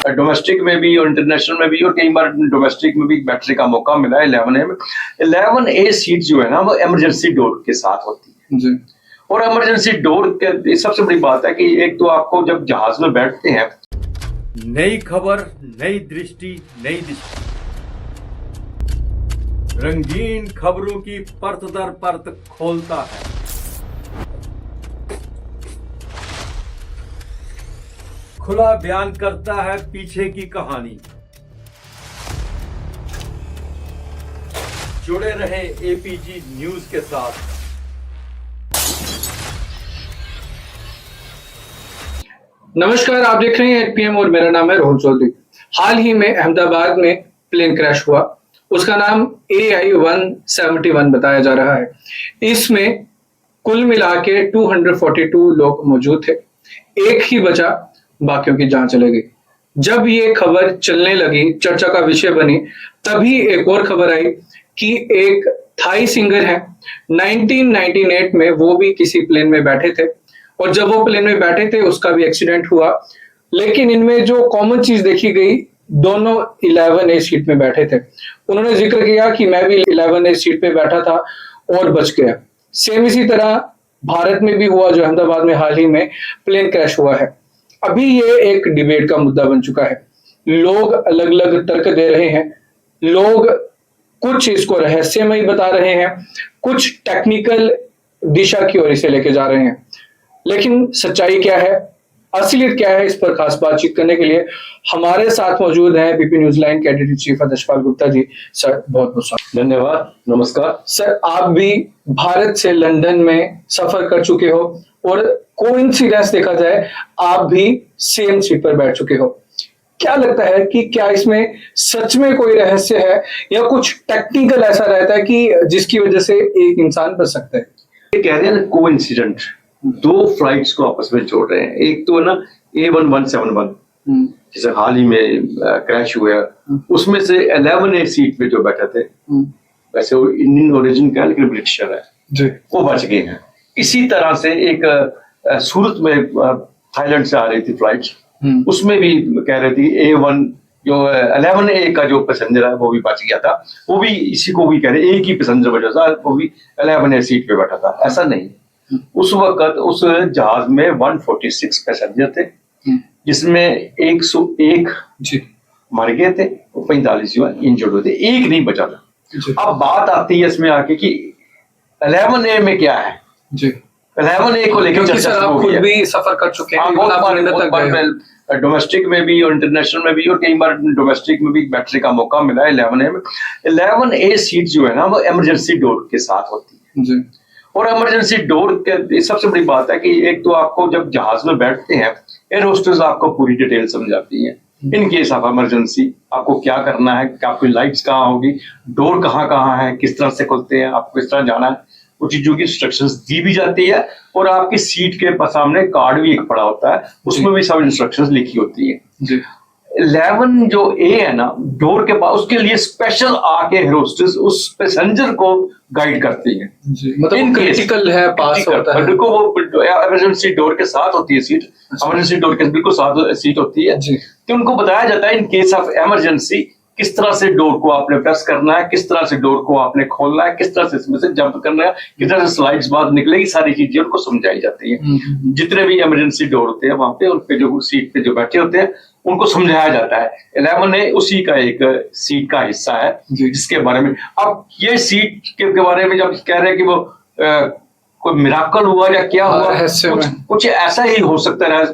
Domestic में भी और इंटरनेशनल में भी, और कई बार डोमेस्टिक में भी बैठने का मौका मिला है 11A में। 11A सीट जो है ना वो इमरजेंसी डोर के साथ होती है जी। और इमरजेंसी डोर के सबसे बड़ी बात है कि एक तो आपको जब जहाज में बैठते हैं, नई खबर, नई दृष्टि, नई दिशा, रंगीन खबरों की परत दर परत खोलता है। खुला बयान करता है पीछे की कहानी। जुड़े रहे एपीजी न्यूज के साथ। नमस्कार, आप देख रहे हैं 8PM और मेरा नाम है रोहन चौधरी। हाल ही में अहमदाबाद में प्लेन क्रैश हुआ, उसका नाम AI-171 बताया जा रहा है। इसमें कुल मिला के 242 लोग मौजूद थे, एक ही बचा, बाकियों की जान चली गई। जब ये खबर चलने लगी, चर्चा का विषय बनी, तभी एक और खबर आई कि एक थाई सिंगर है, 1998 में वो भी किसी प्लेन में बैठे थे और जब वो प्लेन में बैठे थे उसका भी एक्सीडेंट हुआ। लेकिन इनमें जो कॉमन चीज देखी गई, दोनों 11A सीट में बैठे थे। उन्होंने जिक्र किया कि मैं भी 11A सीट पे बैठा था और बच गया। सेम इसी तरह भारत में भी हुआ, जो अहमदाबाद में हाल ही में प्लेन क्रैश हुआ है। अभी ये एक डिबेट का मुद्दा बन चुका है। लोग अलग अलग तर्क दे रहे हैं, लोग कुछ इसको रहस्यमय बता रहे हैं, कुछ टेक्निकल दिशा की ओर इसे लेके जा रहे हैं। लेकिन सच्चाई क्या है, असलियत क्या है, इस पर खास बातचीत करने के लिए हमारे साथ मौजूद हैं बीपी न्यूज लाइन के editor chief आदर्शपाल Gupta ji. Sir बहुत बहुत स्वागत। धन्यवाद, नमस्कार। सर, आप भी भारत से लंदन में सफर कर चुके हो और कोइंसिडेंस देखा जाए आप भी सेम सीट पर बैठ चुके हो। क्या लगता है कि क्या इसमें सच में कोई रहस्य है या कुछ टेक्निकल ऐसा रहता है कि जिसकी वजह से एक इंसान बच सकता है? ये कह रहे हैं ना कोइंसिडेंट, दो फ्लाइट्स को आपस में जोड़ रहे हैं। एक तो ना A1171 जैसे हाल ही में क्रैश हुआ, उसमें से 11A सीट पे जो बैठे थे, वैसे वो इंडियन ओरिजिन का लेकिन ब्रिटिशर है जी, वो बच गए हैं। इसी तरह से एक सूरत में थाईलैंड से आ रही थी फ्लाइट, उसमें भी कह रही थी A1 जो 11A का जो पैसेंजर है वो भी बच गया था। वो भी इसी को भी कह रहे, एक ही पैसेंजर बचा था, वो भी 11A सीट पे बैठा था। ऐसा नहीं, उस वक्त उस जहाज में 146 पैसेंजर थे, जिसमें 101 मर गए थे और 45 जो इंजर्ड हुए थे, एक नहीं बचा था। अब बात आती है इसमें आके कि 11A में क्या है जी। 11A को लेकर चर्चा आप खुद भी सफर कर चुके हैं, डोमेस्टिक में भी और इंटरनेशनल में भी, और कई बार डोमेस्टिक में भी बैठने का मौका मिला है 11A में। 11A सीट जो है ना वो इमरजेंसी डोर के साथ होती है जी। और इमरजेंसी डोर के सबसे बड़ी बात है कि एक तो आपको जब जहाज में बैठते हैं, एयर होस्टेस आपको पूरी डिटेल समझाती है इन केस ऑफ इमरजेंसी आपको क्या करना है, आपकी लाइट्स कहाँ होगी, डोर कहाँ कहाँ है, किस तरह से खुलते हैं, आपको किस तरह जाना है, वो चीजों की इंस्ट्रक्शंस दी भी जाती है। और आपकी सीट के सामने कार्ड भी एक पड़ा होता है, उसमें भी सब इंस्ट्रक्शंस लिखी होती है जी। 11 जो A है ना डोर के पास, उसके लिए स्पेशल आके एयर होस्टेस उस पैसेंजर को गाइड करती है जी। मतलब क्रिटिकल है, पास होता है, बिल्कुल वो इमरजेंसी डोर के साथ होती है सीट, इमरजेंसी डोर के बिल्कुल साथ सीट होती है जी। तो उनको बताया जाता है इन केस ऑफ इमरजेंसी किस तरह से डोर को आपने प्रेस करना है, किस तरह से डोर को आपने खोलना है, किस तरह से इसमें से जंप करना है, किस तरह से स्लाइड्स बाहर निकलेगी, सारी चीजें उनको समझाई जाती है। जितने भी इमरजेंसी डोर होते हैं वहां पे उनके जो सीट पे जो बैठे होते हैं उनको समझाया जाता है। 11A उसी का एक सीट का हिस्सा है जिसके बारे में, अब ये सीट के बारे में जब कह रहे हैं कि वो कोई मिराकल हुआ या क्या हुआ, कुछ ऐसा ही हो सकता है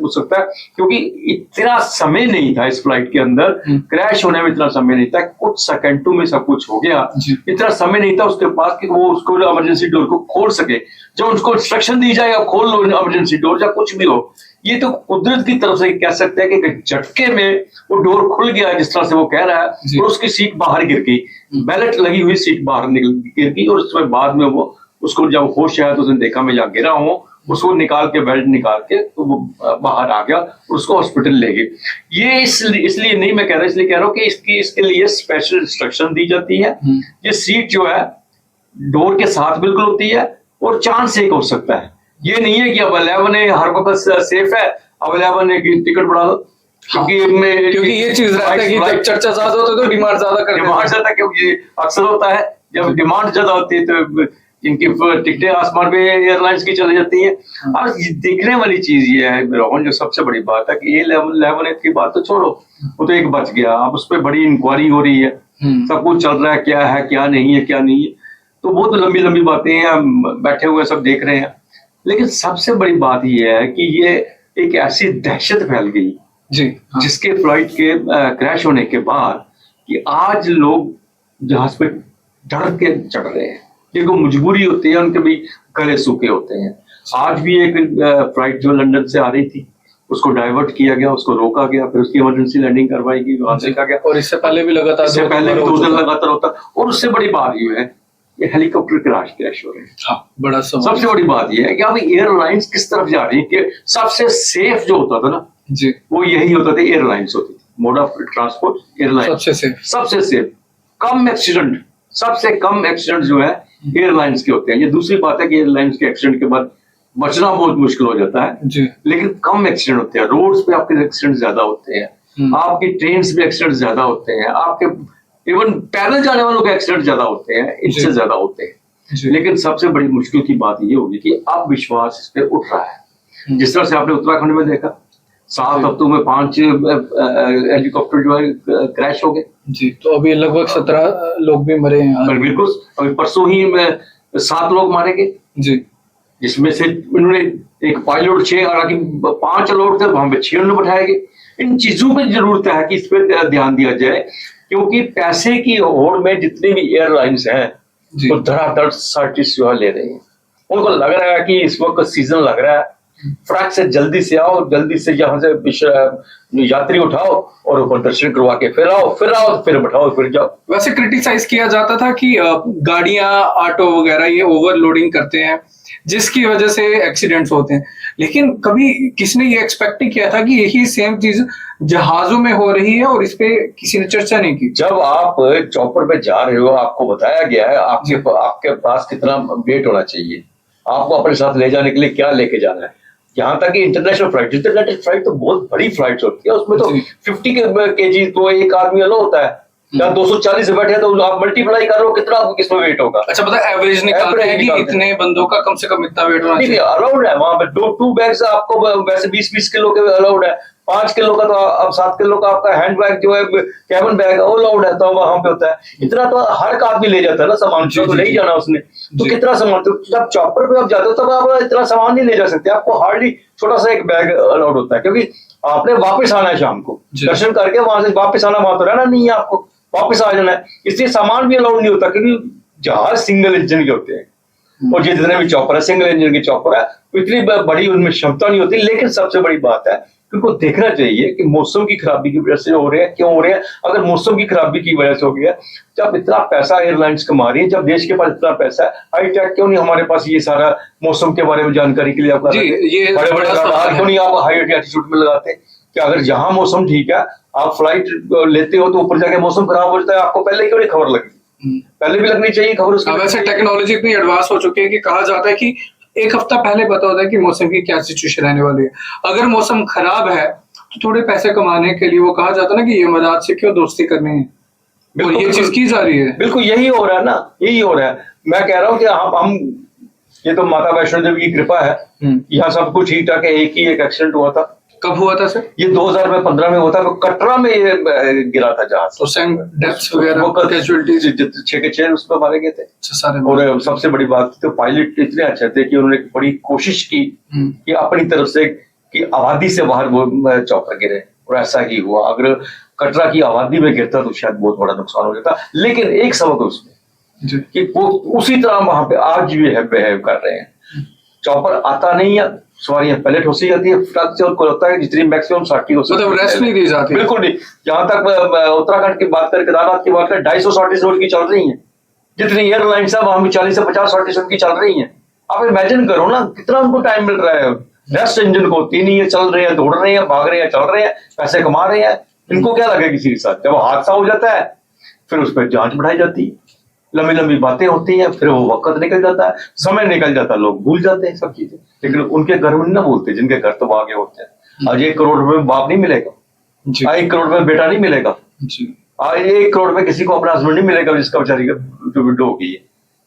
क्योंकि इतना समय नहीं था इस फ्लाइट के अंदर, क्रैश होने में इतना समय नहीं था, कुछ सेकंडों में सब कुछ हो गया, इतना समय नहीं था उसके पास कि वो उसको इमरजेंसी डोर को खोल सके। जब उसको इंस्ट्रक्शन दी जाए खोल लो इमरजेंसी डोर या कुछ भी हो, ये तो कुदरत की तरफ से कह सकते हैं कि झटके में वो डोर खुल गया जिस तरह से वो कह रहा है, और उसकी सीट बाहर गिर गई, बेल्ट लगी हुई सीट बाहर गिर गई, और उसमें बाद में वो उसको जब होश आया तो उसने देखा मैं यहाँ गिरा हूँ, उसको निकाल के बेल्ट निकाल के तो वो बाहर आ गया, उसको हॉस्पिटल ले गए। ये इसलिए नहीं मैं कह रहा, इसलिए कह रहा हूँ कि इसके लिए स्पेशल इंस्ट्रक्शन दी जाती है। ये सीट जो है डोर के साथ बिल्कुल होती है और चांस एक हो सकता है, ये नहीं है कि अब 11A हर वक्त सेफ है, अब 11A की टिकट बढ़ा दो, क्योंकि ये चीज रहता है कि जब चर्चा ज्यादा होता है तो डिमांड ज्यादा करते हैं। डिमांड ज्यादा, क्योंकि अक्सर होता है जब डिमांड ज्यादा होती है तो इनकी टिकटें आसमान पे एयरलाइंस की चली जाती हैं। और देखने वाली चीज ये है रोहन, जो सबसे बड़ी बात है कि ये A11 की बात तो छोड़ो, वो तो एक बच गया, अब उस पर बड़ी इंक्वायरी हो रही है, सब कुछ चल रहा है, क्या नहीं है, क्या नहीं है, तो बहुत लंबी लंबी बातें हैं, हम बैठे हुए सब देख रहे हैं। लेकिन सबसे बड़ी बात ये है कि ये एक ऐसी दहशत फैल गई जी, हाँ। जिसके फ्लाइट के क्रैश होने के बाद कि आज लोग जहाज पे डर के चढ़ रहे हैं, क्योंकि मजबूरी होती है, उनके भी गले सूखे होते हैं। आज भी एक फ्लाइट जो लंदन से आ रही थी, उसको डाइवर्ट किया गया, उसको रोका गया, फिर उसकी इमरजेंसी लैंडिंग करवाई गई, वहां देखा गया। और इससे पहले भी लगातार इससे पहले भी 2 दिन लगातार होता। और उससे बड़ी बात ये है, ये हेलीकॉप्टर क्रैश हो रहे हैं। हाँ, बड़ा सबसे बड़ी बात ये है कि अभी एयरलाइंस किस तरफ जा रही है कि सबसे सेफ जो होता था ना जी, वो यही होता था, एयरलाइंस होती थी, मोड ऑफ ट्रांसपोर्ट एयरलाइंस सबसे सेफ, कम एक्सीडेंट, सबसे कम एक्सीडेंट जो है एयरलाइंस के होते हैं। ये दूसरी बात है कि एयरलाइंस के एक्सीडेंट के बाद बचना बहुत मुश्किल हो जाता है जी, लेकिन कम एक्सीडेंट होते हैं। रोड्स पे आपके एक्सीडेंट ज्यादा होते हैं, आपकी ट्रेन पे एक्सीडेंट ज्यादा होते हैं, आपके इवन पैदल जाने वालों के एक्सीडेंट ज्यादा होते हैं, इससे ज्यादा होते हैं। लेकिन सबसे बड़ी मुश्किल की बात ये होगी कि अब विश्वास इस पे उठ रहा है। जिस तरह से आपने उत्तराखंड में देखा, 7 हफ्तों में 5 हेलीकॉप्टर जो है क्रैश हो गए जी, तो अभी लगभग 17 लोग भी मरे हैं। बिल्कुल, अभी परसों ही 7 लोग मारे गए जी, जिसमें से उन्होंने एक पायलट 6, हालांकि 5 लोग थे, वहां पे 6 उन्हें बैठाए गए। इन चीजों पर जरूरत है कि इस पर ध्यान दिया जाए, क्योंकि पैसे की होड़ में जितनी भी एयरलाइंस हैं वो धड़ाधड़ सर्टिस जो है ले रही हैं। उनको लग रहा है कि इस वक्त सीजन लग रहा है, फटाक से जल्दी से आओ, जल्दी से यहाँ से यात्री उठाओ और ऊपर दर्शन करवा के फिर आओ, फिर बैठाओ, फिर जाओ। वैसे क्रिटिसाइज किया जाता था कि गाड़ियां, ऑटो वगैरह ये ओवरलोडिंग करते हैं जिसकी वजह से एक्सीडेंट्स होते हैं, लेकिन कभी किसी ने ये एक्सपेक्ट नहीं किया था कि यही सेम चीज जहाजों में हो रही है और इस पे किसी ने चर्चा नहीं की। जब आप चॉपर पे जा रहे हो, आपको बताया गया है आपके पास कितना वेट होना चाहिए, आपको अपने साथ ले जाने के लिए क्या लेके जाना है। यहाँ तक कि इंटरनेशनल फ्लाइट तो बहुत बड़ी फ्लाइट होती है, उसमें तो 50 kg तो एक आदमी अलो होता है, या 240 से बैठे तो आप मल्टीप्लाई कर लो कितना किसमें वेट होगा। अच्छा, पता एवरेज निकालते हैं कि इतने बंदों का कम से कम इतना वेट होना चाहिए। अलाउड है वहां पे 2 बैग्स आपको वैसे 20-20 किलो के अलाउड है, 5 किलो का तो अब 7 किलो का आपका हैंड बैग जो है कैबिन बैग वो अलाउड है, तो वहां पे होता है। इतना तो हर आदमी ले जाता है ना सामान, तो ले ही जाना उसने, तो कितना सामान, तो जब चॉपर पे आप जाते हो तब आप इतना सामान नहीं ले जा सकते, आपको हार्डली छोटा सा एक बैग अलाउड होता है, क्योंकि आपने वापस आना है शाम को, दर्शन करके वहां से वापस आना, वहां तो रहना नहीं है, आपको वापस आ जाना है, इसलिए सामान भी अलाउड नहीं होता, क्योंकि जहाज सिंगल इंजन के होते हैं और जितने भी चॉपर है सिंगल इंजन की चॉपर है, इतनी बड़ी उनमें क्षमता नहीं होती। लेकिन सबसे बड़ी बात है कि उनको देखना चाहिए कि मौसम की खराबी की वजह से हो रहे हैं, क्यों हो रहे हैं। अगर मौसम की खराबी की वजह से हो गया, जब इतना पैसा एयरलाइंस कमा रही है, जब देश के पास इतना पैसा है, हाईटेक क्यों नहीं हमारे पास ये सारा मौसम के बारे में जानकारी के लिए आपका बड़े बड़े रडार क्यों नहीं आप हाई एल्टीट्यूड में लगाते, कि अगर जहां मौसम ठीक है आप फ्लाइट लेते हो तो ऊपर जाके मौसम खराब हो जाता है, आपको पहले क्यों नहीं खबर लगी? पहले भी लगनी चाहिए खबर उसकी। वैसे टेक्नोलॉजी इतनी एडवांस हो चुकी है कि कहा जाता है कि एक हफ्ता पहले पता होता है कि मौसम की क्या सिचुएशन रहने वाली है। अगर मौसम खराब है तो थोड़े पैसे कमाने के लिए वो कहा जाता है ना कि ये मदद से क्यों दोस्ती करनी है, और ये चीज की जा रही है। बिल्कुल यही हो रहा है ना, यही हो रहा है। मैं कह रहा हूँ कि हम ये तो माता वैष्णो देवी की कृपा है, यहाँ सब कुछ ठीक ठाक है। एक ही एक एक्सीडेंट हुआ था। कब हुआ था सर? ये 2015 में हुआ था, तो कटरा में ये गिरा था जहाज, तो सेम डेथ्स वगैरह कैजुअल्टीज 6 के 6 उसमें मारे गए थे सारे। और सबसे बड़ी बात तो पायलट इतने अच्छे थे कि उन्होंने बड़ी कोशिश की कि अपनी तरफ से कि आबादी से बाहर वो चॉपर गिरे, और ऐसा ही हुआ। अगर कटरा की आबादी में गिरता तो शायद बहुत बड़ा नुकसान हो जाता। लेकिन एक सबक उसमें कि वो उसी तरह वहां पे आज भी बिहेव कर रहे हैं। चॉपर आता नहीं है, सवारियां पलट हो सी जाती है, फ्लग से उनको लगता है जितनी मैक्सिमम 60 हो सकती है, मतलब रेस्ट नहीं दी जाती। बिल्कुल नहीं। जहां तक उत्तराखंड की बात करें, केदारनाथ की बात करें, 250 शॉर्टेज रोड की चल रही है, जितनी एयरलाइंस है वहां भी 40 से 50 शॉर्टेज की चल रही है। आप इमेजिन करो ना कितना उनको टाइम मिल रहा है। रेस्ट इंजन को होती नहीं है, चल रहे हैं, दौड़ रहे हैं, भाग रहे हैं, चल रहे हैं, पैसे कमा रहे हैं। इनको क्या लगे किसी के साथ? जब हादसा हो जाता है फिर उस पर जांच बढ़ाई जाती है, लंबी लंबी बातें होती हैं, फिर वो वक्त निकल जाता है, समय निकल जाता है, लोग भूल जाते हैं सब चीजें। लेकिन उनके घर में ना बोलते जिनके घर तो आगे होते हैं। आज 1 करोड़ रुपए में बाप नहीं मिलेगा, जी 1 करोड़ में बेटा नहीं मिलेगा, जी 1 करोड़ में किसी को अपना हस्बैंड नहीं मिलेगा जिसका बेचारी जो विडो होगी है।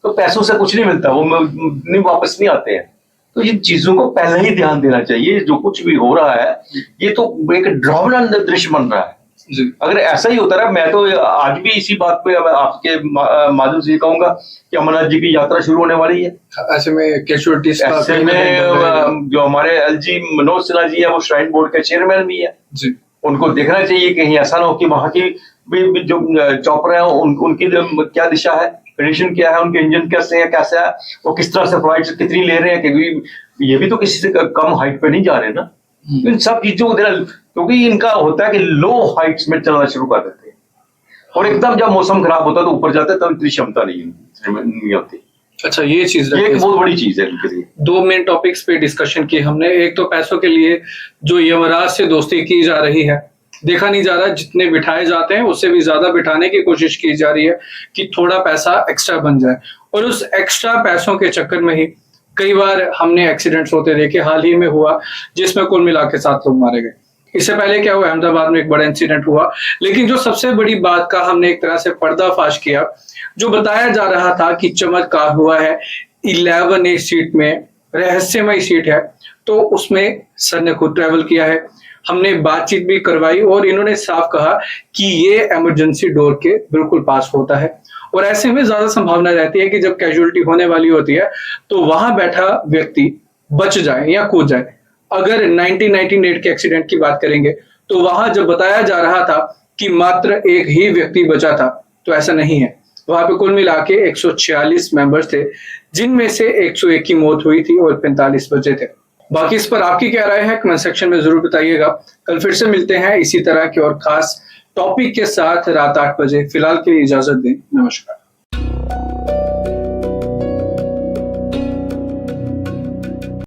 तो पैसों से कुछ नहीं मिलता, वो नहीं वापस नहीं आते हैं। तो इन चीजों को पहले ही ध्यान देना चाहिए। जो कुछ भी हो रहा है ये तो एक ड्रावना दृश्य बन रहा है। जी अगर ऐसा ही होता रहा, मैं तो आज भी इसी बात पे आपके माध्यम से कहूंगा कि अमरनाथ जी की यात्रा शुरू होने वाली है। ऐसे में कैजुअलिटीज का ऐसे में जो हमारे एलजी मनोज सिन्हा जी है वो श्राइन बोर्ड के चेयरमैन भी है, जी उनको देखना चाहिए कहीं ऐसा ना हो कि वहां की भी जो चॉपर है उनकी क्या दिशा है, कंडीशन क्या है, उनके इंजन कैसे है, वो किस तरह से फ्लाइट कितनी ले रहे हैं, क्योंकि ये भी तो किसी से कम हाइट पे नहीं जा रहे ना। इन सब चीजों को देना, क्योंकि इनका होता है कि लो हाइट्स में चलना शुरू कर देते हैं और एकदम जब मौसम खराब होता है तो ऊपर जाते हैं, तब इतनी क्षमता नहीं होती। अच्छा, ये चीज ये एक बहुत बड़ी चीज है इनके लिए। 2 मेन टॉपिक्स पे डिस्कशन की हमने। एक तो पैसों के लिए जो यमराज से दोस्ती की जा रही है, देखा नहीं जा रहा, जितने बिठाए जाते हैं उससे भी ज्यादा बिठाने की कोशिश की जा रही है कि थोड़ा पैसा एक्स्ट्रा बन जाए, और उस एक्स्ट्रा पैसों के चक्कर में ही कई बार हमने एक्सीडेंट्स होते देखे। हाल ही में हुआ जिसमें कुल मिला के 7 लोग मारे गए। इससे पहले क्या हुआ, अहमदाबाद में एक बड़ा इंसिडेंट हुआ। लेकिन जो सबसे बड़ी बात का हमने एक तरह से पर्दाफाश किया, जो बताया जा रहा था कि चमत्कार हुआ है, 11A सीट में रहस्यमय सीट है, तो उसमें सर ने खुद ट्रेवल किया है, हमने बातचीत भी करवाई और इन्होंने साफ कहा कि ये इमरजेंसी डोर के बिल्कुल पास होता है। और ऐसे में ज्यादा संभावना रहती है कि जब कैजुअलिटी होने वाली होती है तो वहां बैठा व्यक्ति बच जाए या कूद जाए। अगर 1998 के एक्सीडेंट की बात करेंगे तो वहां जब बताया जा रहा था कि मात्र एक ही व्यक्ति बचा था, तो ऐसा नहीं है। वहां पे कुल मिला के 146 मेंबर्स थे, जिनमें से 101 की मौत हुई थी और 45 बचे थे। बाकी इस पर आपकी क्या राय है, कमेंट सेक्शन में जरूर बताइएगा। कल फिर से मिलते हैं इसी तरह के और खास टॉपिक के साथ रात 8 बजे। फिलहाल के लिए इजाजत दें, नमस्कार।